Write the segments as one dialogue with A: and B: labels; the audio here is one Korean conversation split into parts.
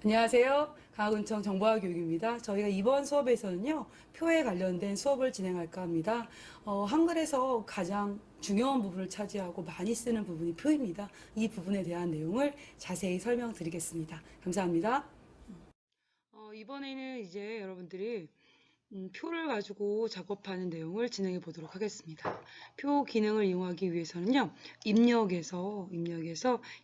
A: 안녕하세요. 강은청 정보화 교육입니다. 저희가 이번 수업에서는요, 표에 관련된 수업을 진행할까 합니다. 한글에서 가장 중요한 부분을 차지하고 많이 쓰는 부분이 표입니다. 이 부분에 대한 내용을 자세히 설명드리겠습니다. 감사합니다. 이번에는 이제 여러분들이 표를 가지고 작업하는 내용을 진행해 보도록 하겠습니다. 표 기능을 이용하기 위해서는요, 입력에서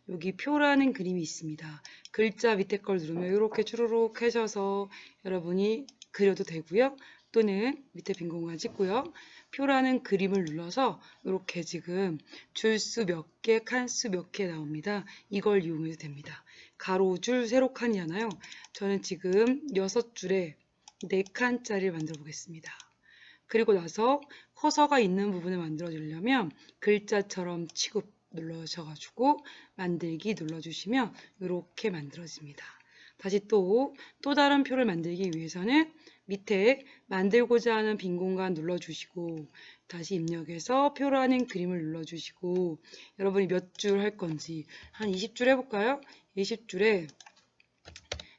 A: 여기 표라는 그림이 있습니다. 글자 밑에 걸 누르면 이렇게 주르륵 해져서 여러분이 그려도 되고요. 또는 밑에 빈 공간 찍고요. 표라는 그림을 눌러서 이렇게 지금 줄수 몇 개, 칸수 몇 개 나옵니다. 이걸 이용해도 됩니다. 가로줄, 세로칸이잖아요. 저는 지금 6줄에 4칸짜리를 만들어 보겠습니다. 그리고 나서 커서가 있는 부분을 만들어 주려면 글자처럼 취급 눌러셔가지고 만들기 눌러주시면 이렇게 만들어집니다. 다시 또 다른 표를 만들기 위해서는 밑에 만들고자 하는 빈 공간 눌러주시고 다시 입력해서 표라는 그림을 눌러주시고 여러분이 몇 줄 할 건지 한 20줄 해볼까요? 20줄에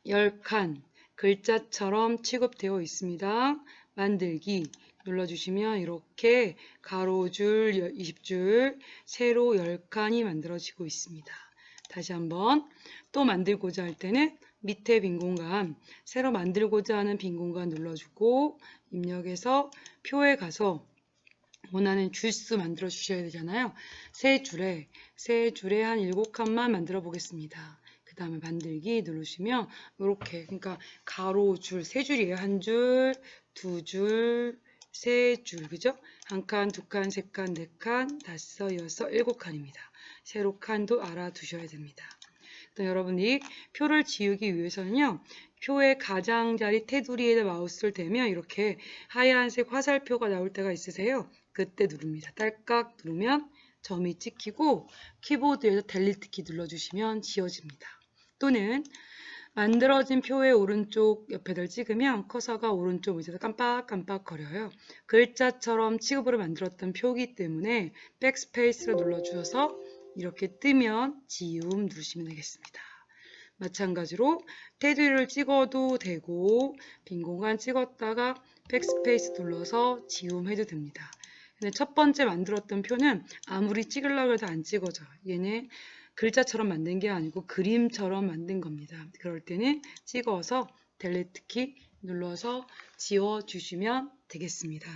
A: 10칸 글자처럼 취급되어 있습니다. 만들기 눌러주시면 이렇게 가로줄 20줄, 세로 10칸이 만들어지고 있습니다. 다시 한번 또 만들고자 할 때는 밑에 빈 공간, 새로 만들고자 하는 빈 공간 눌러주고 입력해서 표에 가서 원하는 줄수 만들어 주셔야 되잖아요. 세 줄에 한 7칸만 만들어 보겠습니다. 그 다음에 만들기 누르시면 이렇게 그러니까 가로 줄 3줄이에요. 한 줄, 2줄, 3줄 그죠? 한 칸, 2칸, 3칸, 4칸, 5, 6, 7칸입니다. 세로 칸도 알아두셔야 됩니다. 또 여러분이 표를 지우기 위해서는요. 표의 가장자리 테두리에다 마우스를 대면 이렇게 하얀색 화살표가 나올 때가 있으세요. 그때 누릅니다. 딸깍 누르면 점이 찍히고 키보드에서 델리트 키 눌러주시면 지워집니다. 또는 만들어진 표의 오른쪽 옆에를 찍으면 커서가 오른쪽 위에서 깜빡깜빡 거려요. 글자처럼 취급으로 만들었던 표기 때문에 백스페이스를 눌러주셔서 이렇게 뜨면 지움 누르시면 되겠습니다. 마찬가지로 테두리를 찍어도 되고 빈 공간 찍었다가 백스페이스 눌러서 지움해도 됩니다. 근데 첫 번째 만들었던 표는 아무리 찍으려고 해도 안 찍어져요. 얘는 글자처럼 만든 게 아니고 그림처럼 만든 겁니다. 그럴 때는 찍어서 델리트 키 눌러서 지워주시면 되겠습니다.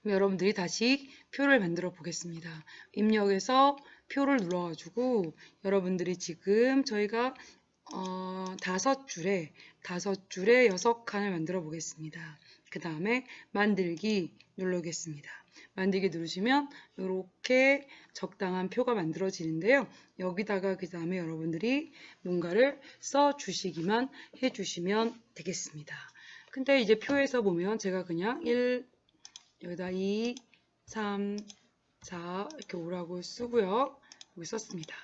A: 그럼 여러분들이 다시 표를 만들어 보겠습니다. 입력해서 표를 눌러가지고 여러분들이 지금 저희가 5줄에 6칸을 만들어 보겠습니다. 그 다음에 만들기 누르겠습니다. 만들기 누르시면 이렇게 적당한 표가 만들어지는데요. 여기다가 그 다음에 여러분들이 뭔가를 써 주시기만 해주시면 되겠습니다. 근데 이제 표에서 보면 제가 그냥 1 여기다 2, 3, 4 이렇게 오라고 쓰고요. 여기 썼습니다.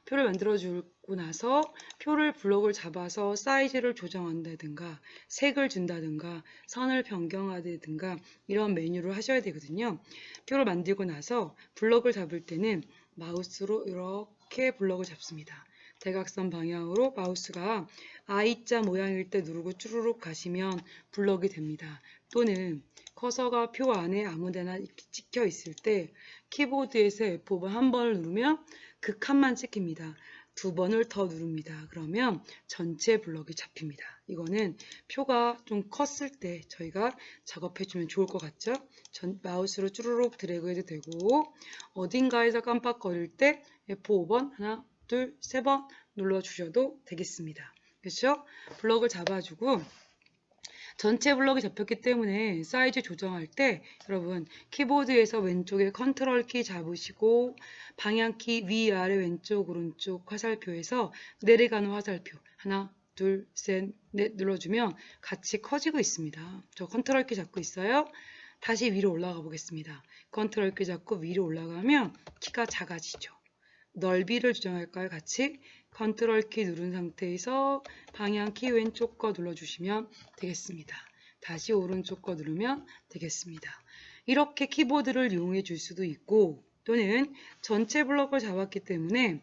A: 표를 만들어 주고 나서 표를 블록을 잡아서 사이즈를 조정한다든가 색을 준다든가 선을 변경하다든가 이런 메뉴를 하셔야 되거든요. 표를 만들고 나서 블록을 잡을 때는 마우스로 이렇게 블록을 잡습니다. 대각선 방향으로 마우스가 I자 모양일 때 누르고 쭈루룩 가시면 블록이 됩니다. 또는 커서가 표 안에 아무데나 찍혀 있을 때 키보드에서 F5번 한 번을 누르면 그 칸만 찍힙니다. 2번을 더 누릅니다. 그러면 전체 블럭이 잡힙니다. 이거는 표가 좀 컸을 때 저희가 작업해주면 좋을 것 같죠? 마우스로 쭈루룩 드래그 해도 되고 어딘가에서 깜빡거릴 때 F5번 하나, 둘, 3번 눌러주셔도 되겠습니다. 그렇죠? 블럭을 잡아주고 전체 블럭이 잡혔기 때문에 사이즈 조정할 때 여러분 키보드에서 왼쪽에 컨트롤 키 잡으시고 방향키 위아래 왼쪽 오른쪽 화살표에서 내려가는 화살표 하나 둘 셋 넷 눌러주면 같이 커지고 있습니다. 저 컨트롤 키 잡고 있어요. 다시 위로 올라가 보겠습니다. 컨트롤 키 잡고 위로 올라가면 키가 작아지죠. 넓이를 조정할까요? 같이 컨트롤 키 누른 상태에서 방향키 왼쪽 거 눌러주시면 되겠습니다. 다시 오른쪽 거 누르면 되겠습니다. 이렇게 키보드를 이용해 줄 수도 있고 또는 전체 블럭을 잡았기 때문에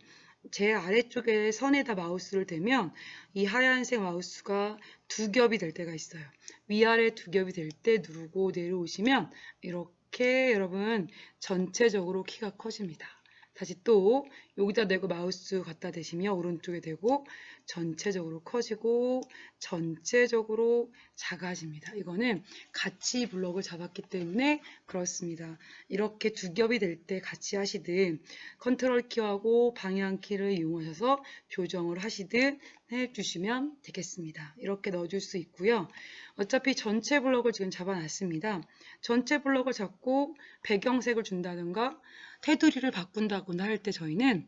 A: 제 아래쪽에 선에다 마우스를 대면 이 하얀색 마우스가 두 겹이 될 때가 있어요. 위아래 두 겹이 될 때 누르고 내려오시면 이렇게 여러분 전체적으로 키가 커집니다. 다시 또 여기다 대고 마우스 갖다 대시면 오른쪽에 대고 전체적으로 커지고 전체적으로 작아집니다. 이거는 같이 블럭을 잡았기 때문에 그렇습니다. 이렇게 두 겹이 될 때 같이 하시든 컨트롤 키하고 방향 키를 이용하셔서 조정을 하시든 해주시면 되겠습니다. 이렇게 넣어줄 수 있고요. 어차피 전체 블럭을 지금 잡아놨습니다. 전체 블럭을 잡고 배경색을 준다든가 테두리를 바꾼다거나 할 때 저희는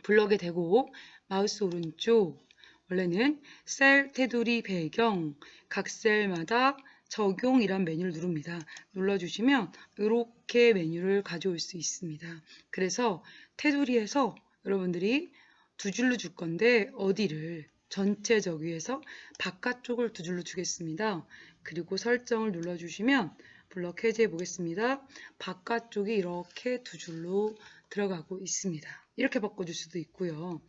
A: 블럭에 대고 마우스 오른쪽 원래는 셀, 테두리, 배경 각 셀마다 적용이란 메뉴를 누릅니다. 눌러주시면 이렇게 메뉴를 가져올 수 있습니다. 그래서 테두리에서 여러분들이 두 줄로 줄 건데 어디를 전체 저기에서 바깥쪽을 두 줄로 주겠습니다. 그리고 설정을 눌러주시면 블럭 해제해 보겠습니다. 바깥쪽이 이렇게 두 줄로 들어가고 있습니다. 이렇게 바꿔줄 수도 있고요.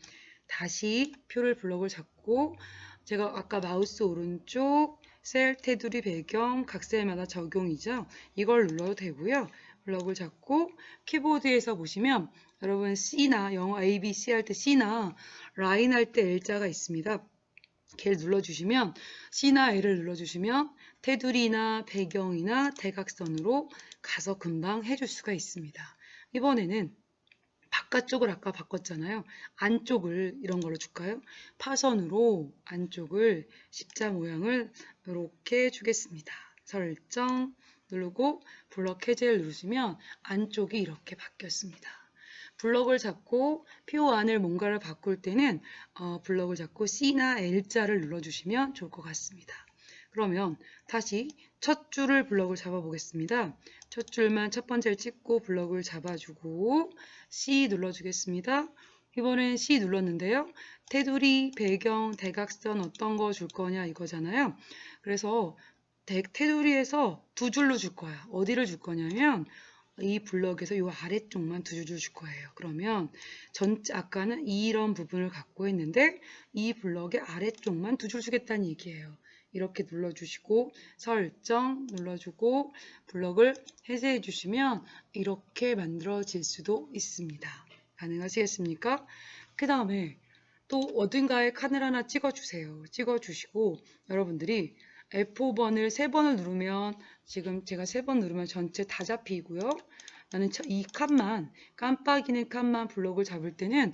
A: 다시 표를 블럭을 잡고 제가 아까 마우스 오른쪽 셀, 테두리, 배경 각 셀마다 적용이죠. 이걸 눌러도 되고요. 블럭을 잡고 키보드에서 보시면 여러분 C나 영어 A, B, C 할 때 C나 라인 할 때 L자가 있습니다. 걔를 눌러주시면 C나 L을 눌러주시면 테두리나 배경이나 대각선으로 가서 금방 해줄 수가 있습니다. 이번에는 바깥쪽을 아까 바꿨잖아요. 안쪽을 이런 걸로 줄까요? 파선으로 안쪽을 십자 모양을 이렇게 주겠습니다. 설정 누르고 블럭 해제를 누르시면 안쪽이 이렇게 바뀌었습니다. 블럭을 잡고 표 안을 뭔가를 바꿀 때는 블럭을 잡고 C나 L자를 눌러주시면 좋을 것 같습니다. 그러면 다시 첫 줄을 블럭을 잡아 보겠습니다. 첫 줄만 첫 번째를 찍고 블럭을 잡아주고 C 눌러주겠습니다. 이번엔 C 눌렀는데요. 테두리, 배경, 대각선 어떤 거 줄 거냐 이거잖아요. 그래서 테두리에서 두 줄로 줄 거야. 어디를 줄 거냐면 이 블럭에서 이 아래쪽만 두 줄 줄 거예요. 그러면 아까는 이런 부분을 갖고 있는데 이 블럭의 아래쪽만 두 줄 주겠다는 얘기예요. 이렇게 눌러주시고 설정 눌러주고 블럭을 해제해 주시면 이렇게 만들어질 수도 있습니다. 가능하시겠습니까? 그 다음에 또 어딘가에 칸을 하나 찍어주세요. 찍어주시고 여러분들이 F5번을 3번을 누르면 지금 제가 3번 누르면 전체 다 잡히고요. 나는 이 칸만 깜빡이는 칸만 블럭을 잡을 때는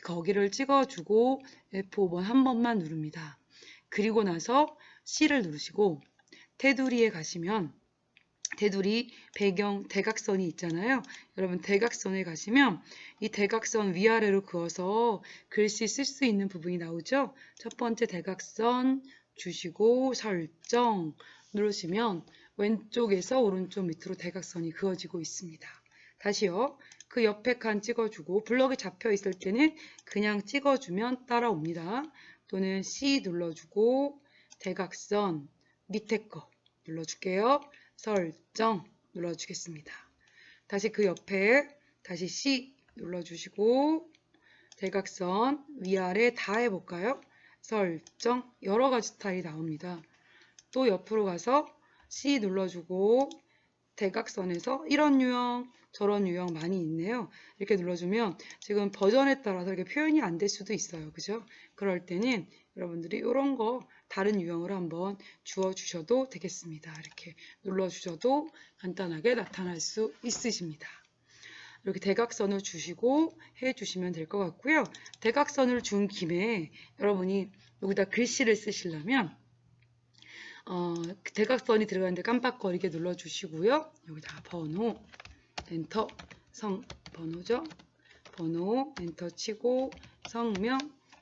A: 거기를 찍어주고 F5번 한 번만 누릅니다. 그리고 나서 C를 누르시고 테두리에 가시면 테두리 배경 대각선이 있잖아요. 여러분 대각선에 가시면 이 대각선 위아래로 그어서 글씨 쓸 수 있는 부분이 나오죠. 첫 번째 대각선 주시고 설정 누르시면 왼쪽에서 오른쪽 밑으로 대각선이 그어지고 있습니다. 다시요. 그 옆에 칸 찍어주고 블럭이 잡혀 있을 때는 그냥 찍어주면 따라옵니다. 또는 C 눌러주고 대각선 밑에 거 눌러줄게요. 설정 눌러주겠습니다. 다시 그 옆에 다시 C 눌러주시고 대각선 위아래 다 해볼까요? 설정 여러 가지 스타일이 나옵니다. 또 옆으로 가서 C 눌러주고 대각선에서 이런 유형 저런 유형 많이 있네요. 이렇게 눌러주면 지금 버전에 따라서 이렇게 표현이 안 될 수도 있어요. 그죠? 그럴 때는 여러분들이 이런 거 다른 유형으로 한번 주어주셔도 되겠습니다. 이렇게 눌러주셔도 간단하게 나타날 수 있으십니다. 이렇게 대각선을 주시고 해주시면 될 것 같고요. 대각선을 준 김에 여러분이 여기다 글씨를 쓰시려면 대각선이 들어가는데 깜빡거리게 눌러주시고요. 여기다 번호 엔터 번호죠. 번호 엔터 치고 성명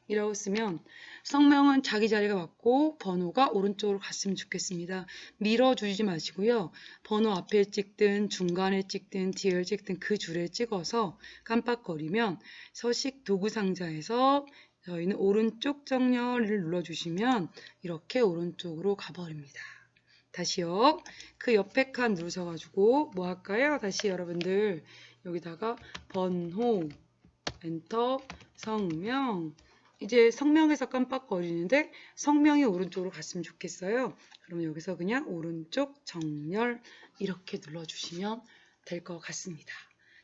A: 이라고 쓰면 성명은 자기 자리가 맞고 번호가 오른쪽으로 갔으면 좋겠습니다. 밀어주지 마시고요. 번호 앞에 찍든 중간에 찍든 뒤에 찍든 그 줄에 찍어서 깜빡거리면 서식 도구 상자에서 저희는 오른쪽 정렬을 눌러주시면 이렇게 오른쪽으로 가버립니다. 다시요. 그 옆에 칸 누르셔가지고 뭐 할까요? 다시 여러분들 여기다가 번호 엔터, 성명. 이제 성명에서 깜빡거리는데 성명이 오른쪽으로 갔으면 좋겠어요. 그럼 여기서 그냥 오른쪽 정렬 이렇게 눌러주시면 될 것 같습니다.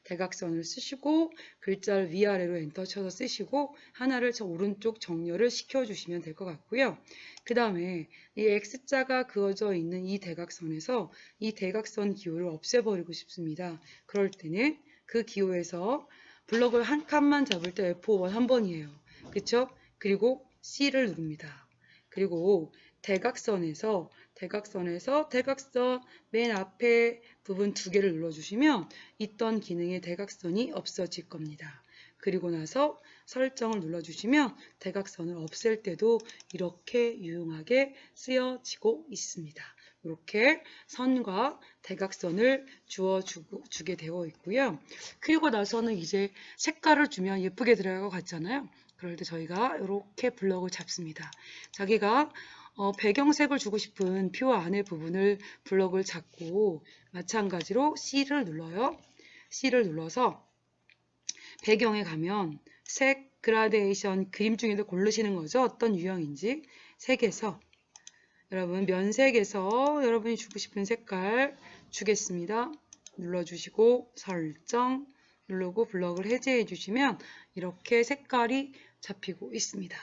A: 대각선을 쓰시고 글자를 위아래로 엔터 쳐서 쓰시고 하나를 저 오른쪽 정렬을 시켜주시면 될 것 같고요. 그 다음에 이 X자가 그어져 있는 이 대각선에서 이 대각선 기호를 없애버리고 싶습니다. 그럴 때는 그 기호에서 블럭을 한 칸만 잡을 때 F5번 한 번이에요. 그쵸? 그리고 C를 누릅니다. 그리고 대각선 맨 앞에 부분 두 개를 눌러주시면 있던 기능의 대각선이 없어질 겁니다. 그리고 나서 설정을 눌러주시면 대각선을 없앨 때도 이렇게 유용하게 쓰여지고 있습니다. 이렇게 선과 대각선을 주게 되어 있고요. 그리고 나서는 이제 색깔을 주면 예쁘게 들어갈 것 같잖아요. 그럴 때 저희가 이렇게 블럭을 잡습니다. 자기가 배경색을 주고 싶은 표 안의 부분을 블럭을 잡고 마찬가지로 C를 눌러요. C를 눌러서 배경에 가면 색, 그라데이션, 그림 중에도 고르시는 거죠. 어떤 유형인지. 색에서 여러분 면색에서 여러분이 주고 싶은 색깔 주겠습니다. 눌러주시고 설정 누르고 블럭을 해제해 주시면 이렇게 색깔이 잡히고 있습니다.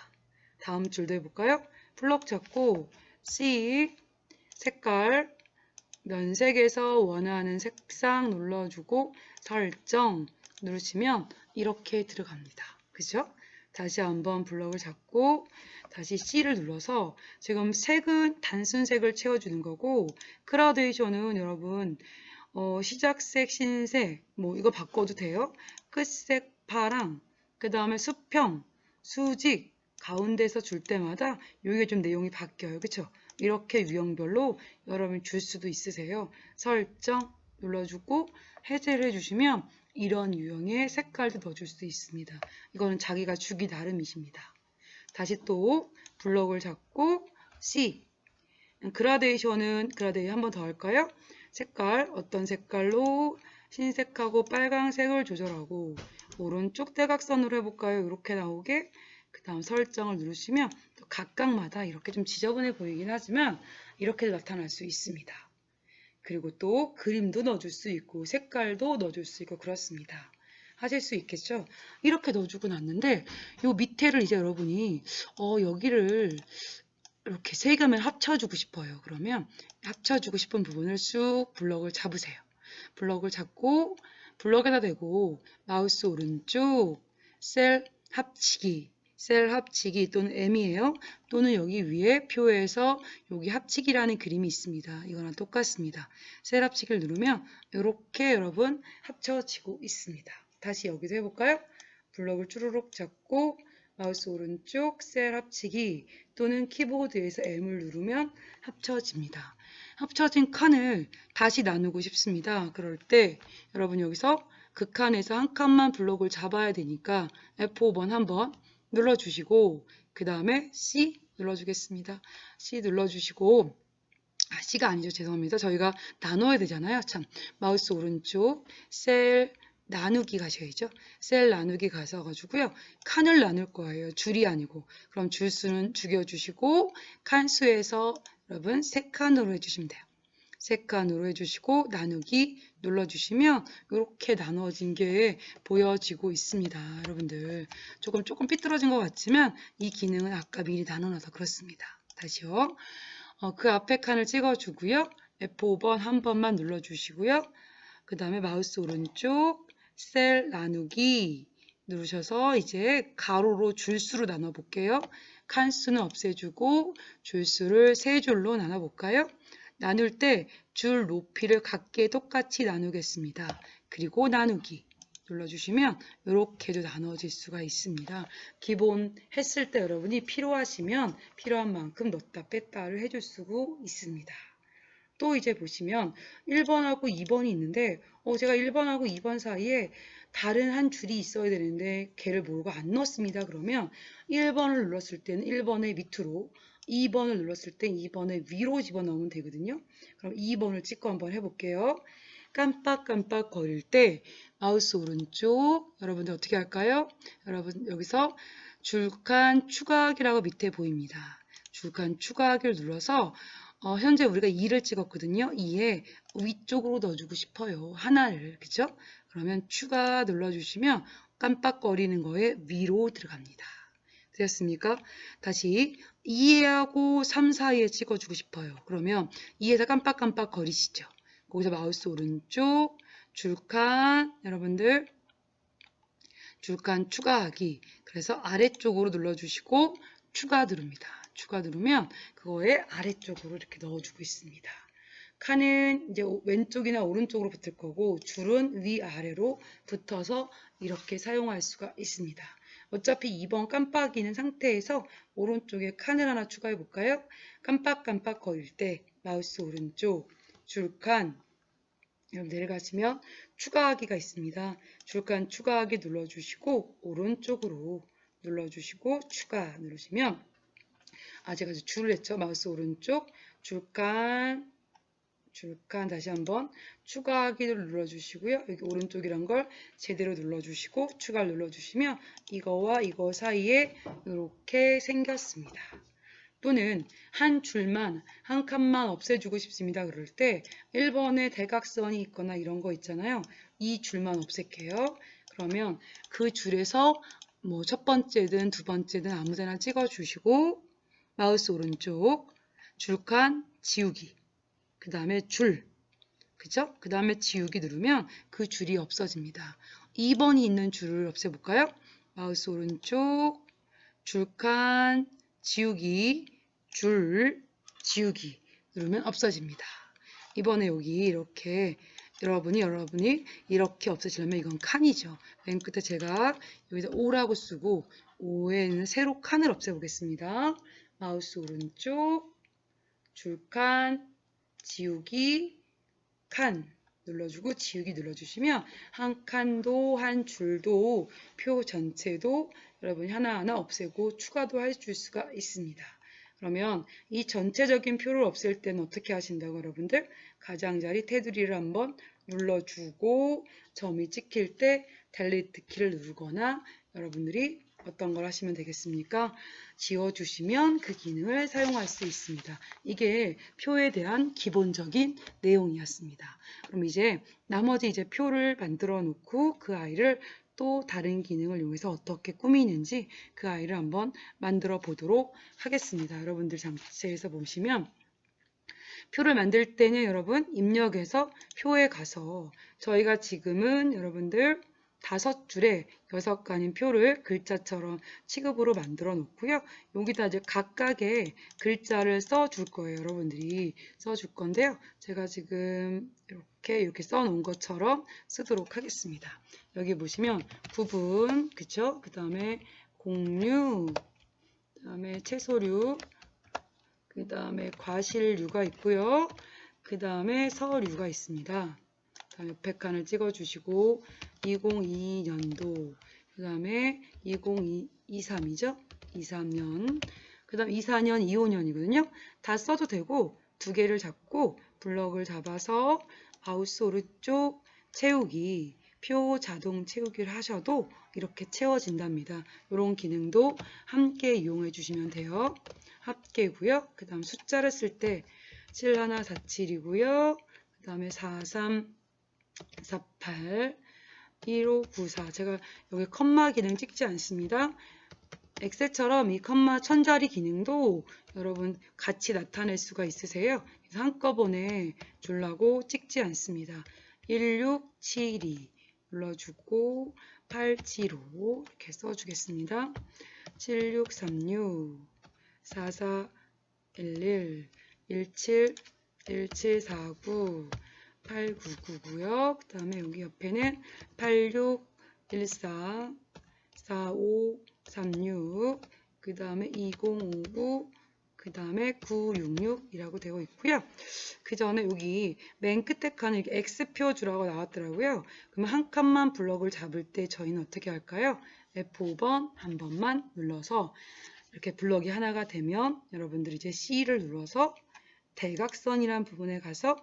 A: 다음 줄도 해볼까요? 블럭 잡고 C 색깔 면색에서 원하는 색상 눌러주고 설정 누르시면 이렇게 들어갑니다. 그죠? 다시 한번 블럭을 잡고 다시 C를 눌러서 지금 색은 단순색을 채워주는 거고 그라데이션은 여러분 시작색, 신색 뭐 이거 바꿔도 돼요. 끝색 파랑 그 다음에 수평, 수직 가운데서 줄 때마다 이게 좀 내용이 바뀌어요. 그쵸? 이렇게 유형별로 여러분이 줄 수도 있으세요. 설정 눌러주고 해제를 해주시면 이런 유형의 색깔도 넣어줄 수 있습니다. 이거는 자기가 주기 나름이십니다. 다시 또 블럭을 잡고 C 그라데이션은 그라데이션 한 번 더 할까요? 색깔 어떤 색깔로 흰색하고 빨강색을 조절하고 오른쪽 대각선으로 해볼까요? 이렇게 나오게 그 다음 설정을 누르시면 또 각각마다 이렇게 좀 지저분해 보이긴 하지만 이렇게 나타날 수 있습니다. 그리고 또 그림도 넣어줄 수 있고 색깔도 넣어줄 수 있고 그렇습니다. 하실 수 있겠죠? 이렇게 넣어주고 났는데 요 밑에를 이제 여러분이 여기를 이렇게 세감을 합쳐주고 싶어요. 그러면 합쳐주고 싶은 부분을 쑥 블럭을 잡으세요. 블럭을 잡고 블럭에다 대고 마우스 오른쪽 셀 합치기 또는 M이에요. 또는 여기 위에 표에서 여기 합치기라는 그림이 있습니다. 이거랑 똑같습니다. 셀 합치기를 누르면 이렇게 여러분 합쳐지고 있습니다. 다시 여기도 해볼까요? 블럭을 쭈루룩 잡고 마우스 오른쪽 셀 합치기 또는 키보드에서 M을 누르면 합쳐집니다. 합쳐진 칸을 다시 나누고 싶습니다. 그럴 때 여러분 여기서 그 칸에서 한 칸만 블럭을 잡아야 되니까 F5번 한번 눌러주시고 그 다음에 C 눌러주겠습니다. C 눌러주시고 C가 아니죠. 죄송합니다. 저희가 나눠야 되잖아요. 참 마우스 오른쪽 셀 나누기 가셔야죠. 셀 나누기 가셔가지고요. 칸을 나눌 거예요. 줄이 아니고. 그럼 줄수는 죽여주시고 칸수에서 여러분 3칸으로 해주시면 돼요. 3칸으로 해주시고 나누기 눌러주시면 이렇게 나눠진 게 보여지고 있습니다. 여러분들 조금 삐뚤어진 것 같지만 이 기능은 아까 미리 나눠놔서 그렇습니다. 다시요. 그 앞에 칸을 찍어주고요. F5번 한 번만 눌러주시고요. 그 다음에 마우스 오른쪽 셀 나누기 누르셔서 이제 가로로 줄수로 나눠 볼게요. 칸수는 없애주고 줄수를 3줄로 나눠 볼까요? 나눌 때 줄 높이를 같게 똑같이 나누겠습니다. 그리고 나누기 눌러주시면 이렇게도 나눠질 수가 있습니다. 기본 했을 때 여러분이 필요하시면 필요한 만큼 넣었다 뺐다를 해줄 수가 있습니다. 또 이제 보시면 1번하고 2번이 있는데 제가 1번하고 2번 사이에 다른 한 줄이 있어야 되는데 걔를 모르고 안 넣었습니다. 그러면 1번을 눌렀을 때는 1번의 밑으로 2번을 눌렀을 때 2번의 위로 집어넣으면 되거든요. 그럼 2번을 찍고 한번 해볼게요. 깜빡깜빡 거릴 때 마우스 오른쪽 여러분들 어떻게 할까요? 여러분 여기서 줄칸 추가하기라고 밑에 보입니다. 줄칸 추가하기를 눌러서 현재 우리가 2를 찍었거든요. 2에 위쪽으로 넣어주고 싶어요. 하나를. 그죠? 그러면 추가 눌러주시면 깜빡거리는 거에 위로 들어갑니다. 되셨습니까? 다시 2하고 3 사이에 찍어주고 싶어요. 그러면 2에서 깜빡깜빡 거리시죠. 거기서 마우스 오른쪽 줄칸 여러분들 줄칸 추가하기. 그래서 아래쪽으로 눌러주시고 추가 누릅니다. 추가 누르면 그거에 아래쪽으로 이렇게 넣어주고 있습니다. 칸은 이제 왼쪽이나 오른쪽으로 붙을 거고 줄은 위아래로 붙어서 이렇게 사용할 수가 있습니다. 어차피 2번 깜빡이는 상태에서 오른쪽에 칸을 하나 추가해 볼까요? 깜빡깜빡 거릴 때 마우스 오른쪽 줄칸 여러분 내려가시면 추가하기가 있습니다. 줄칸 추가하기 눌러주시고 오른쪽으로 눌러주시고 추가 누르시면 제가 줄을 했죠. 마우스 오른쪽 줄칸 다시 한번 추가하기를 눌러주시고요. 여기 오른쪽이란 걸 제대로 눌러주시고 추가를 눌러주시면 이거와 이거 사이에 이렇게 생겼습니다. 또는 한 줄만 한 칸만 없애주고 싶습니다. 그럴 때 1번에 대각선이 있거나 이런 거 있잖아요. 이 줄만 없앨게요. 그러면 그 줄에서 뭐 첫 번째든 두 번째든 아무데나 찍어주시고 마우스 오른쪽 줄칸 지우기 그 다음에 줄 그죠? 그 다음에 지우기 누르면 그 줄이 없어집니다. 2번이 있는 줄을 없애볼까요? 마우스 오른쪽 줄칸 지우기 줄 지우기 누르면 없어집니다. 이번에 여기 이렇게 여러분이 이렇게 없애시려면 이건 칸이죠. 맨 끝에 제가 여기서 5라고 쓰고 5에 있는 세로 칸을 없애보겠습니다. 마우스 오른쪽 줄칸 지우기 칸 눌러주고 지우기 눌러주시면 한 칸도 한 줄도 표 전체도 여러분이 하나하나 없애고 추가도 해줄 수가 있습니다. 그러면 이 전체적인 표를 없앨 때는 어떻게 하신다고 여러분들? 가장자리 테두리를 한번 눌러주고 점이 찍힐 때 델리트 키를 누르거나 여러분들이 어떤 걸 하시면 되겠습니까? 지워주시면 그 기능을 사용할 수 있습니다. 이게 표에 대한 기본적인 내용이었습니다. 그럼 이제 나머지 표를 만들어 놓고 그 아이를 또 다른 기능을 이용해서 어떻게 꾸미는지 그 아이를 한번 만들어 보도록 하겠습니다. 여러분들 장치에서 보시면 표를 만들 때는 여러분 입력해서 표에 가서 저희가 지금은 여러분들 5줄에 6칸인 표를 글자처럼 취급으로 만들어 놓고요. 여기다 이제 각각의 글자를 써줄 거예요. 여러분들이 써줄 건데요. 제가 지금 이렇게 써 놓은 것처럼 쓰도록 하겠습니다. 여기 보시면 구분, 그쵸? 그 다음에 곡류, 그 다음에 채소류, 그 다음에 과실류가 있고요. 그 다음에 서류가 있습니다. 옆에 칸을 찍어주시고 2022년도 그 다음에 2023이죠. 23년 그 다음 24년, 25년이거든요. 다 써도 되고 두 개를 잡고 블럭을 잡아서 마우스 오른쪽 채우기 표 자동 채우기를 하셔도 이렇게 채워진답니다. 이런 기능도 함께 이용해 주시면 돼요. 합계고요. 그 다음 숫자를 쓸 때 7147이고요. 그 다음에 4348 1594 제가 여기 컴마 기능 찍지 않습니다. 엑셀처럼 이 컴마 천자리 기능도 여러분 같이 나타낼 수가 있으세요. 그래서 한꺼번에 주려고 찍지 않습니다. 1672 눌러주고 875 이렇게 써주겠습니다. 7636 4411 17 1749 8999고요. 그 다음에 여기 옆에는 8614 4536 그 다음에 2059 그 다음에 966이라고 되어 있고요. 그 전에 여기 맨 끝에 칸에 이렇게 X표 주라고 나왔더라고요. 그러면 한 칸만 블럭을 잡을 때 저희는 어떻게 할까요? F5번 한 번만 눌러서 이렇게 블럭이 하나가 되면 여러분들이 이제 C를 눌러서 대각선이란 부분에 가서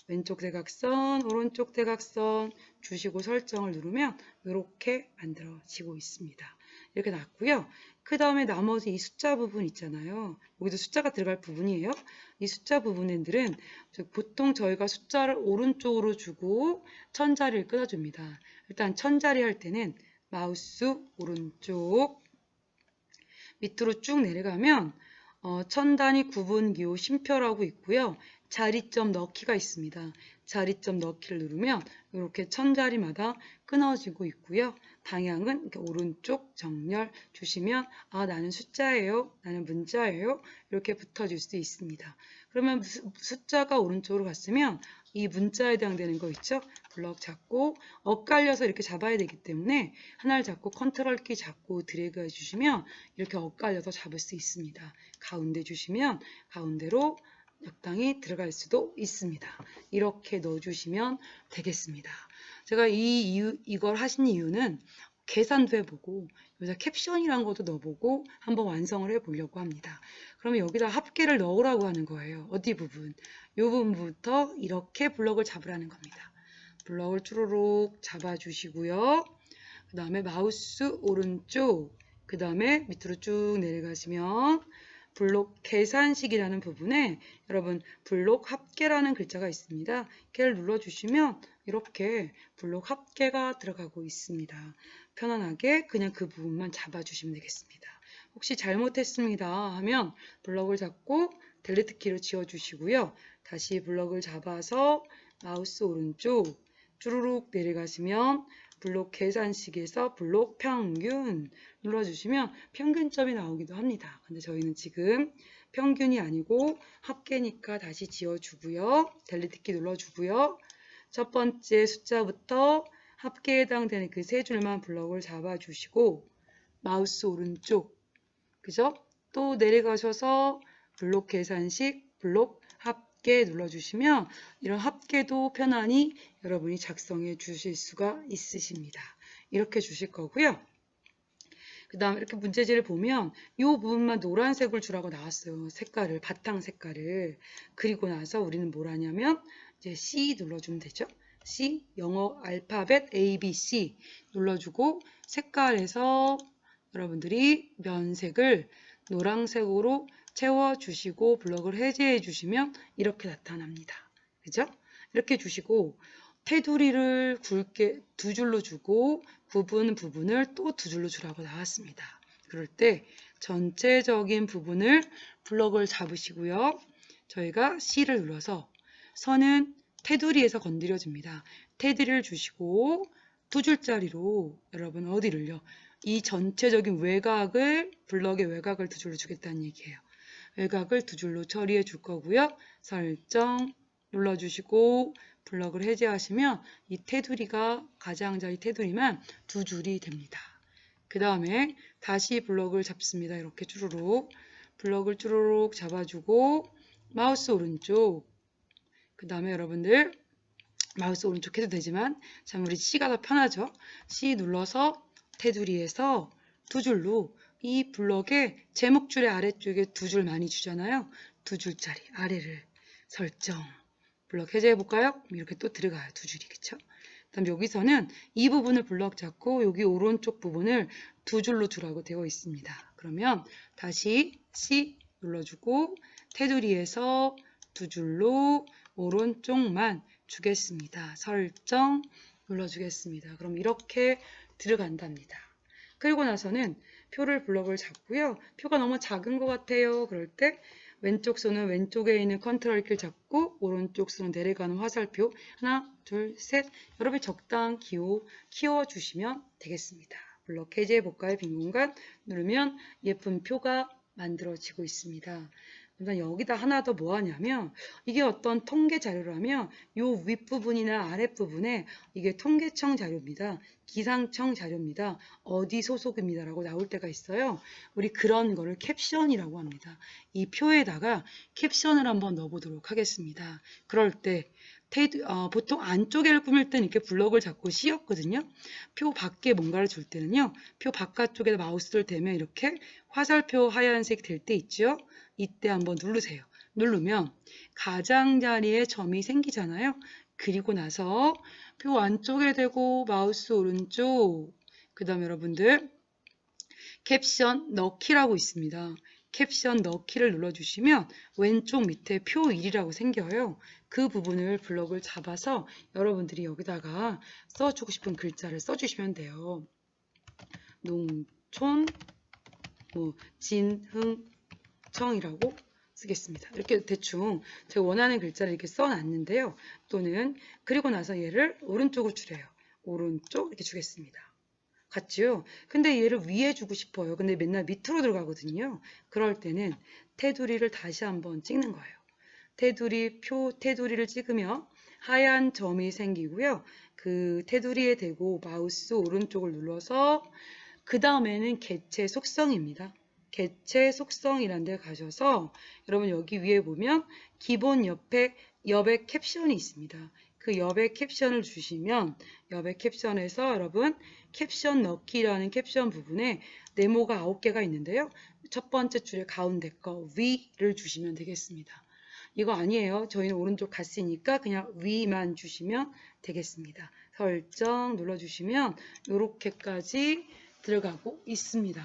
A: 왼쪽 대각선, 오른쪽 대각선 주시고 설정을 누르면 이렇게 만들어지고 있습니다. 이렇게 났고요. 그 다음에 나머지 이 숫자 부분 있잖아요. 여기도 숫자가 들어갈 부분이에요. 이 숫자 부분들은 보통 저희가 숫자를 오른쪽으로 주고 천자리를 끊어줍니다. 일단 천자리 할 때는 마우스 오른쪽 밑으로 쭉 내려가면 천단위 구분기호 쉼표라고 있고요. 자리점 넣기가 있습니다. 자리점 넣기를 누르면 이렇게 천자리마다 끊어지고 있고요. 방향은 이렇게 오른쪽 정렬 주시면 나는 숫자예요. 나는 문자예요. 이렇게 붙어줄 수 있습니다. 그러면 숫자가 오른쪽으로 갔으면 이 문자에 해당되는 거 있죠? 블럭 잡고 엇갈려서 이렇게 잡아야 되기 때문에 하나를 잡고 컨트롤 키 잡고 드래그 해주시면 이렇게 엇갈려서 잡을 수 있습니다. 가운데 주시면 가운데로 적당히 들어갈 수도 있습니다. 이렇게 넣어주시면 되겠습니다. 제가 이걸 하신 이유는 계산도 해보고 여기다 캡션이란 것도 넣어보고 한번 완성을 해보려고 합니다. 그러면 여기다 합계를 넣으라고 하는 거예요. 어디 부분? 이 부분부터 이렇게 블럭을 잡으라는 겁니다. 블럭을 쭈루룩 잡아주시고요. 그 다음에 마우스 오른쪽, 그 다음에 밑으로 쭉 내려가시면 블록 계산식이라는 부분에 여러분 블록 합계라는 글자가 있습니다. 걔를 눌러주시면 이렇게 블록 합계가 들어가고 있습니다. 편안하게 그냥 그 부분만 잡아주시면 되겠습니다. 혹시 잘못했습니다 하면 블럭을 잡고 델리트 키로 지워주시고요. 다시 블럭을 잡아서 마우스 오른쪽 쭈루룩 내려가시면 블록 계산식에서 블록 평균 눌러주시면 평균점이 나오기도 합니다. 근데 저희는 지금 평균이 아니고 합계니까 다시 지워주고요. 델리트 키 눌러주고요. 첫 번째 숫자부터 합계에 해당되는 그 세 줄만 블럭을 잡아주시고 마우스 오른쪽 그죠? 또 내려가셔서 블록 계산식 블록 합계 눌러주시면 이런 합계도 편안히 여러분이 작성해 주실 수가 있으십니다. 이렇게 주실 거고요. 그 다음 이렇게 문제지를 보면 이 부분만 노란색을 주라고 나왔어요. 색깔을, 바탕 색깔을. 그리고 나서 우리는 뭘 하냐면 이제 C 눌러주면 되죠. C, 영어 알파벳 A, B, C 눌러주고 색깔에서 여러분들이 면색을 노란색으로 채워주시고 블럭을 해제해 주시면 이렇게 나타납니다. 그죠? 이렇게 주시고 테두리를 굵게 두 줄로 주고 부분을 또 두 줄로 주라고 나왔습니다. 그럴 때 전체적인 부분을 블럭을 잡으시고요. 저희가 C를 눌러서 선은 테두리에서 건드려줍니다. 테두리를 주시고 두 줄짜리로 여러분 어디를요? 이 전체적인 외곽을 블럭의 외곽을 두 줄로 주겠다는 얘기예요. 외곽을 두 줄로 처리해 줄 거고요. 설정 눌러주시고 블럭을 해제하시면 이 테두리가 가장자리 테두리만 두 줄이 됩니다. 그 다음에 다시 블럭을 잡습니다. 이렇게 쭈루룩 블럭을 쭈루룩 잡아주고 마우스 오른쪽 그 다음에 여러분들 마우스 오른쪽 해도 되지만 참 우리 C가 더 편하죠. C 눌러서 테두리에서 두 줄로 이 블럭의 제목줄의 아래쪽에 두 줄 많이 주잖아요. 두 줄짜리 아래를 설정 블럭 해제해 볼까요? 이렇게 또 들어가요. 두 줄이 그쵸? 그다음 여기서는 이 부분을 블럭 잡고 여기 오른쪽 부분을 두 줄로 주라고 되어 있습니다. 그러면 다시 C 눌러주고 테두리에서 두 줄로 오른쪽만 주겠습니다. 설정 눌러주겠습니다. 그럼 이렇게 들어간답니다. 그리고 나서는 표를 블럭을 잡고요. 표가 너무 작은 것 같아요. 그럴 때 왼쪽 손은 왼쪽에 있는 컨트롤 키를 잡고 오른쪽 손은 내려가는 화살표 하나, 둘, 셋 여러분이 적당 키워주시면 되겠습니다. 블럭 해제해 볼까요? 빈 공간 누르면 예쁜 표가 만들어지고 있습니다. 그다음 여기다 하나 더 뭐 하냐면 이게 어떤 통계 자료라면 요 윗부분이나 아랫부분에 이게 통계청 자료입니다. 기상청 자료입니다. 어디 소속입니다. 라고 나올 때가 있어요. 우리 그런 거를 캡션이라고 합니다. 이 표에다가 캡션을 한번 넣어보도록 하겠습니다. 그럴 때 보통 안쪽에를 꾸밀 때는 이렇게 블럭을 잡고 씌웠거든요. 표 밖에 뭔가를 줄 때는요. 표 바깥쪽에 마우스를 대면 이렇게 화살표 하얀색 될 때 있죠. 이때 한번 누르세요. 누르면 가장자리에 점이 생기잖아요. 그리고 나서 표 안쪽에 대고 마우스 오른쪽, 그 다음에 여러분들 캡션 넣기라고 있습니다. 캡션 넣기를 눌러주시면 왼쪽 밑에 표 1이라고 생겨요. 그 부분을 블럭을 잡아서 여러분들이 여기다가 써주고 싶은 글자를 써주시면 돼요. 농촌, 진흥청이라고 쓰겠습니다. 이렇게 대충 제가 원하는 글자를 이렇게 써놨는데요. 또는 그리고 나서 얘를 오른쪽으로 줄여요. 오른쪽 이렇게 주겠습니다. 같지요? 근데 얘를 위에 주고 싶어요. 근데 맨날 밑으로 들어가거든요. 그럴 때는 테두리를 다시 한번 찍는 거예요. 테두리를 찍으면 하얀 점이 생기고요. 그 테두리에 대고 마우스 오른쪽을 눌러서 그 다음에는 개체 속성입니다. 개체 속성이라는 데 가셔서 여러분 여기 위에 보면 기본 옆에 여백 캡션이 있습니다. 그 여백 캡션을 주시면 여백 캡션에서 여러분 캡션 넣기라는 캡션 부분에 네모가 9개가 있는데요. 첫 번째 줄의 가운데 거 위를 주시면 되겠습니다. 이거 아니에요. 저희는 오른쪽 갔으니까 그냥 위만 주시면 되겠습니다. 설정 눌러주시면 이렇게까지 들어가고 있습니다.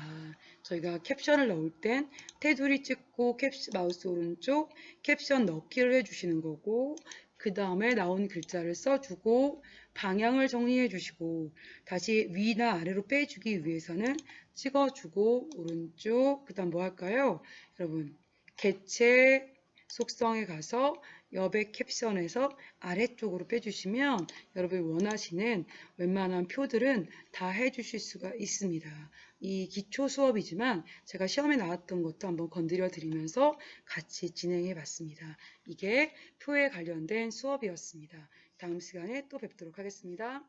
A: 저희가 캡션을 넣을 땐 테두리 찍고 마우스 오른쪽 캡션 넣기를 해주시는 거고 그 다음에 나온 글자를 써주고 방향을 정리해 주시고 다시 위나 아래로 빼주기 위해서는 찍어주고 오른쪽 그 다음 뭐 할까요? 여러분 개체 속성에 가서 여백 캡션에서 아래쪽으로 빼주시면 여러분이 원하시는 웬만한 표들은 다 해주실 수가 있습니다. 이 기초 수업이지만 제가 시험에 나왔던 것도 한번 건드려 드리면서 같이 진행해 봤습니다. 이게 표에 관련된 수업이었습니다. 다음 시간에 또 뵙도록 하겠습니다.